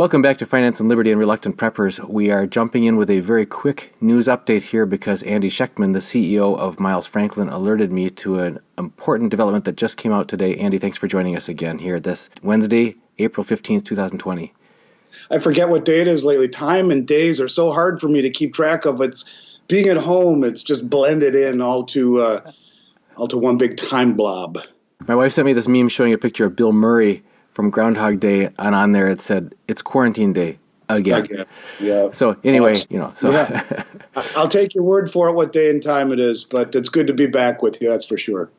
Welcome back to Finance and Liberty and Reluctant Preppers. We are jumping in with a very quick news update here because Andy Schectman, the CEO of Miles Franklin, alerted me to an important development that just came out today. Andy, thanks for joining us again here this Wednesday, April 15th, 2020. I forget what day it is lately. Time and days are so hard for me to keep track of. It's being at home. It's just blended in all to one big time blob. My wife sent me this meme showing a picture of Bill Murray from Groundhog Day, and on there it said, "It's quarantine day again." Yeah. So anyway, Yeah. I'll take your word for it what day and time it is, but it's good to be back with you, that's for sure.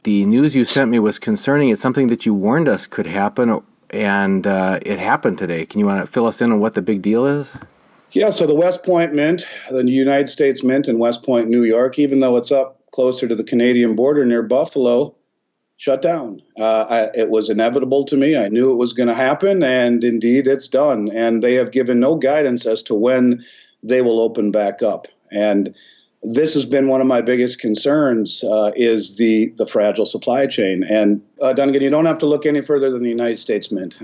The news you sent me was concerning. It's something that you warned us could happen, and it happened today. Can you want to fill us in on what the big deal is? Yeah, so the West Point Mint, the United States Mint in West Point, New York, even though it's up closer to the Canadian border near Buffalo, shut down. It was inevitable to me. I knew it was going to happen, and indeed it's done. And they have given no guidance as to when they will open back up. And this has been one of my biggest concerns, is the fragile supply chain. And Duncan, you don't have to look any further than the United States Mint.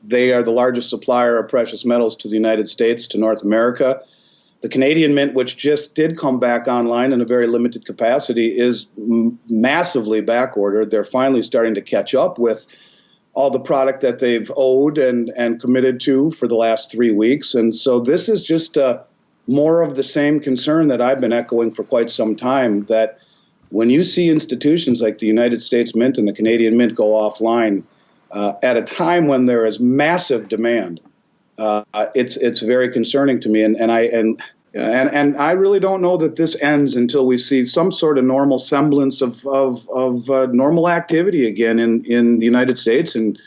They are the largest supplier of precious metals to the United States, to North America. The Canadian Mint, which just did come back online in a very limited capacity, is massively backordered. They're finally starting to catch up with all the product that they've owed and committed to for the last 3 weeks. And so this is just more of the same concern that I've been echoing for quite some time, that when you see institutions like the United States Mint and the Canadian Mint go offline at a time when there is massive demand, it's very concerning to me, and I really don't know that this ends until we see some sort of normal semblance of normal activity again in the United States and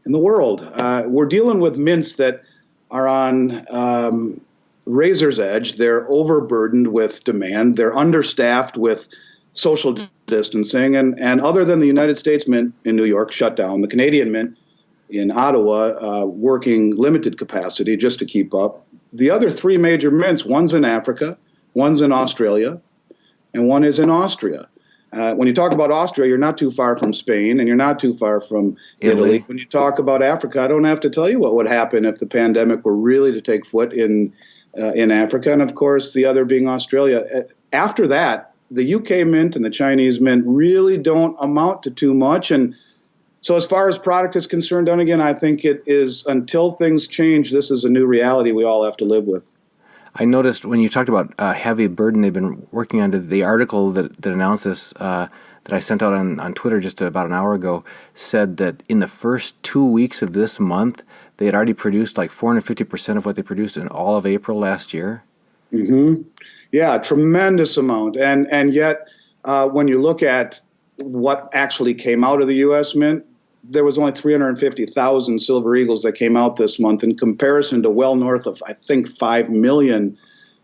in the world. We're dealing with mints that are on razor's edge. They're overburdened with demand. They're understaffed with social distancing, and other than the United States Mint in New York shut down, the Canadian Mint in Ottawa, working limited capacity just to keep up. The other three major mints, one's in Africa, one's in Australia, and one is in Austria. When you talk about Austria, you're not too far from Spain, and you're not too far from Italy. When you talk about Africa, I don't have to tell you what would happen if the pandemic were really to take foot in Africa, and of course, the other being Australia. After that, the UK Mint and the Chinese Mint really don't amount to too much, and so as far as product is concerned, Don, again, I think it is, until things change, this is a new reality we all have to live with. I noticed when you talked about heavy burden, they've been working on the article that announced this, that I sent out on Twitter just about an hour ago, said that in the first 2 weeks of this month, they had already produced like 450% of what they produced in all of April last year. Mm-hmm. Yeah, tremendous amount. And yet, when you look at what actually came out of the U.S. Mint, there was only 350,000 Silver Eagles that came out this month in comparison to well north of, I think, 5 million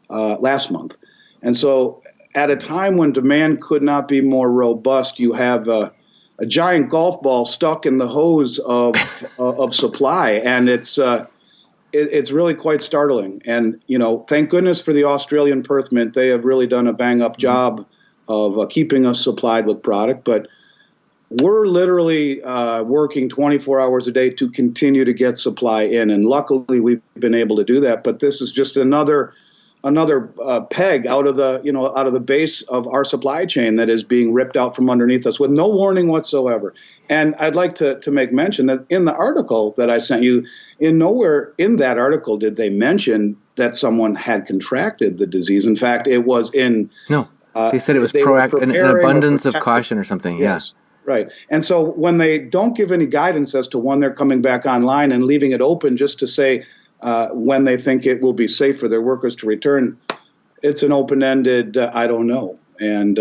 last month. And so at a time when demand could not be more robust, you have a giant golf ball stuck in the hose of supply. And it's really quite startling. And, thank goodness for the Australian Perth Mint. They have really done a bang-up job of keeping us supplied with product. But we're literally working 24 hours a day to continue to get supply in, and luckily we've been able to do that. But this is just another peg out of the base of our supply chain that is being ripped out from underneath us with no warning whatsoever. And I'd like to make mention that in the article that I sent you, nowhere in that article did they mention that someone had contracted the disease. In fact, it was in they said it was proactive, an abundance of caution or something. Yes. Yeah. Right. And so when they don't give any guidance as to when they're coming back online and leaving it open just to say when they think it will be safe for their workers to return, it's an open-ended, I don't know. And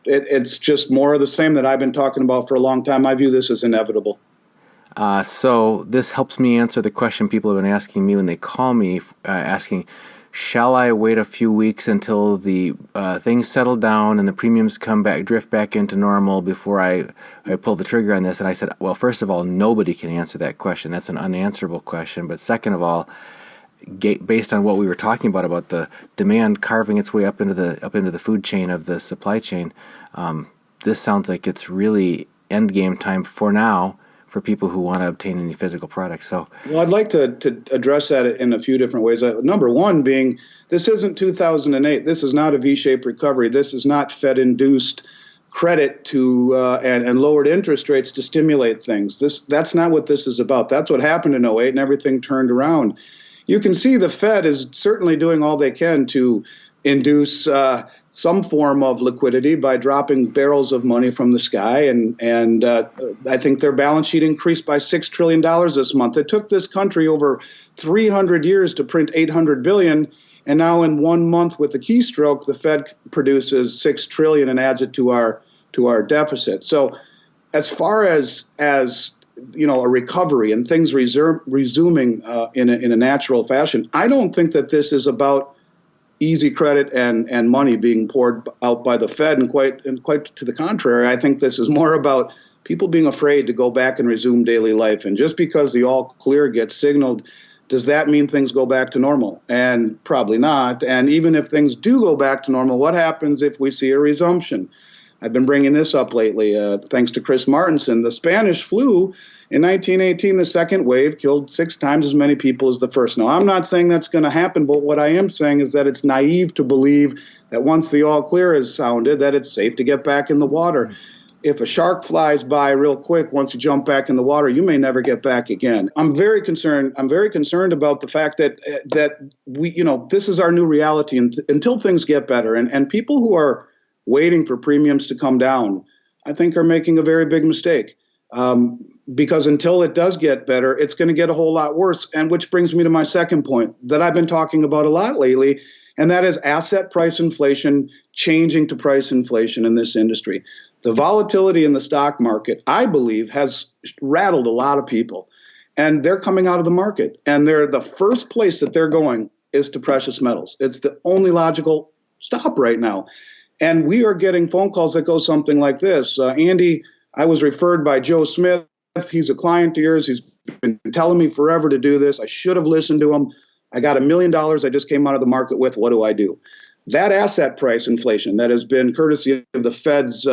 it's just more of the same that I've been talking about for a long time. I view this as inevitable. So this helps me answer the question people have been asking me when they call me, asking, shall I wait a few weeks until the things settle down and the premiums drift back into normal before I pull the trigger on this? And I said, well, first of all, nobody can answer that question. That's an unanswerable question. But second of all, based on what we were talking about the demand carving its way up into the food chain of the supply chain, this sounds like it's really endgame time for now for people who want to obtain any physical products. So, well, I'd like to address that in a few different ways. Number one being, this isn't 2008. This is not a V-shaped recovery. This is not Fed-induced credit to and lowered interest rates to stimulate things. That's not what this is about. That's what happened in '08, and everything turned around. You can see the Fed is certainly doing all they can to induce some form of liquidity by dropping barrels of money from the sky. And I think their balance sheet increased by $6 trillion this month. It took this country over 300 years to print $800 billion. And now in 1 month with the keystroke, the Fed produces $6 trillion and adds it to our deficit. So as far as a recovery and things resuming in a natural fashion, I don't think that this is about easy credit and money being poured out by the Fed, and quite to the contrary. I think this is more about people being afraid to go back and resume daily life. And just because the all clear gets signaled, does that mean things go back to normal? And probably not. And even if things do go back to normal, what happens if we see a resumption? I've been bringing this up lately, thanks to Chris Martinson. The Spanish flu in 1918, the second wave, killed 6 times as many people as the first. Now, I'm not saying that's going to happen, but what I am saying is that it's naive to believe that once the all clear is sounded, that it's safe to get back in the water. If a shark flies by real quick, once you jump back in the water, you may never get back again. I'm very concerned about the fact that we, this is our new reality until things get better. And people who are waiting for premiums to come down, I think are making a very big mistake. Because until it does get better, it's going to get a whole lot worse. And which brings me to my second point that I've been talking about a lot lately, and that is asset price inflation changing to price inflation in this industry. The volatility in the stock market, I believe, has rattled a lot of people. And they're coming out of the market. And the first place that they're going is to precious metals. It's the only logical stop right now. And we are getting phone calls that go something like this. Andy, I was referred by Joe Smith. He's a client of yours. He's been telling me forever to do this. I should have listened to him. I got $1 million I just came out of the market with. What do I do? That asset price inflation that has been courtesy of the Fed's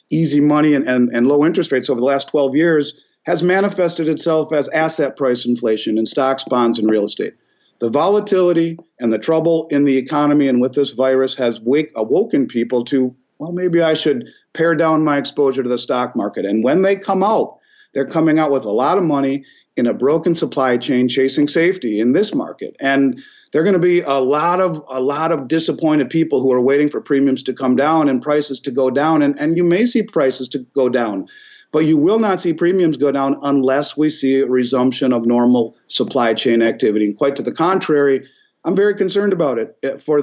easy money and low interest rates over the last 12 years has manifested itself as asset price inflation in stocks, bonds, and real estate. The volatility and the trouble in the economy and with this virus has awoken people to, well, maybe I should pare down my exposure to the stock market. And when they come out, they're coming out with a lot of money in a broken supply chain chasing safety in this market. And there are going to be a lot of disappointed people who are waiting for premiums to come down and prices to go down. And you may see prices to go down, but you will not see premiums go down unless we see a resumption of normal supply chain activity. And quite to the contrary, I'm very concerned about it for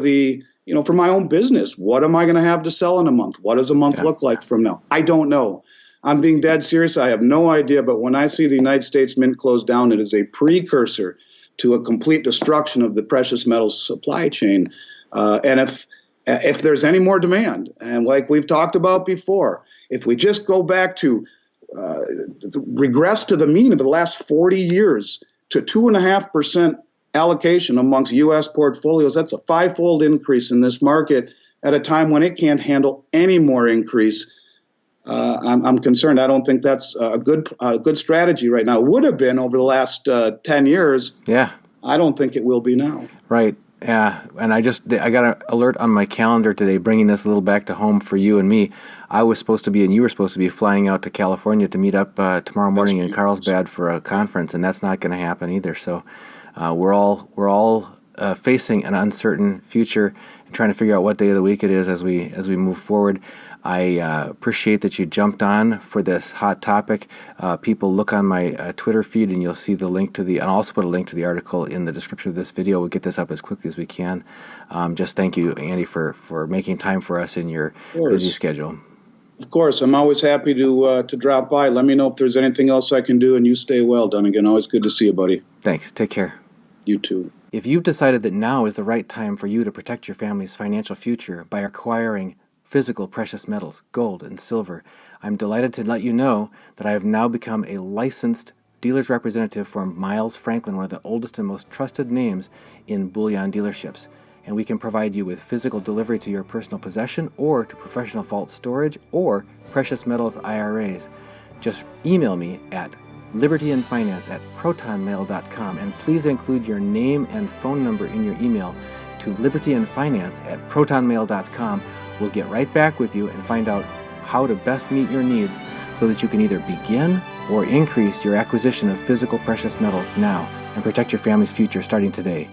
my own business. What am I going to have to sell in a month? What does a month look like from now? I don't know. I'm being dead serious. I have no idea. But when I see the United States Mint close down, it is a precursor to a complete destruction of the precious metals supply chain. And if there's any more demand, and like we've talked about before, if we just go back to regress to the mean of the last 40 years to 2.5% allocation amongst U.S. portfolios, that's a 5-fold increase in this market at a time when it can't handle any more increase. I'm concerned. I don't think that's a good strategy right now. It would have been over the last 10 years. Yeah. I don't think it will be now. Right. Yeah. And I got an alert on my calendar today, bringing this a little back to home for you and me. I was supposed to be, and you were supposed to be, flying out to California to meet up tomorrow morning in Carlsbad for a conference, and that's not going to happen either. So we're all facing an uncertain future and trying to figure out what day of the week it is as we move forward. I appreciate that you jumped on for this hot topic. People, look on my Twitter feed and you'll see the link to and I'll also put a link to the article in the description of this video. We'll get this up as quickly as we can. Just thank you, Andy, for making time for us in your busy schedule. Of course. I'm always happy to drop by. Let me know if there's anything else I can do, and you stay well, Dunnigan. Always good to see you, buddy. Thanks. Take care. You too. If you've decided that now is the right time for you to protect your family's financial future by acquiring physical precious metals, gold and silver, I'm delighted to let you know that I have now become a licensed dealer's representative for Miles Franklin, one of the oldest and most trusted names in bullion dealerships. And we can provide you with physical delivery to your personal possession or to professional vault storage or precious metals IRAs. Just email me at libertyandfinance@protonmail.com, and please include your name and phone number in your email to libertyandfinance@protonmail.com. We'll get right back with you and find out how to best meet your needs so that you can either begin or increase your acquisition of physical precious metals now and protect your family's future starting today.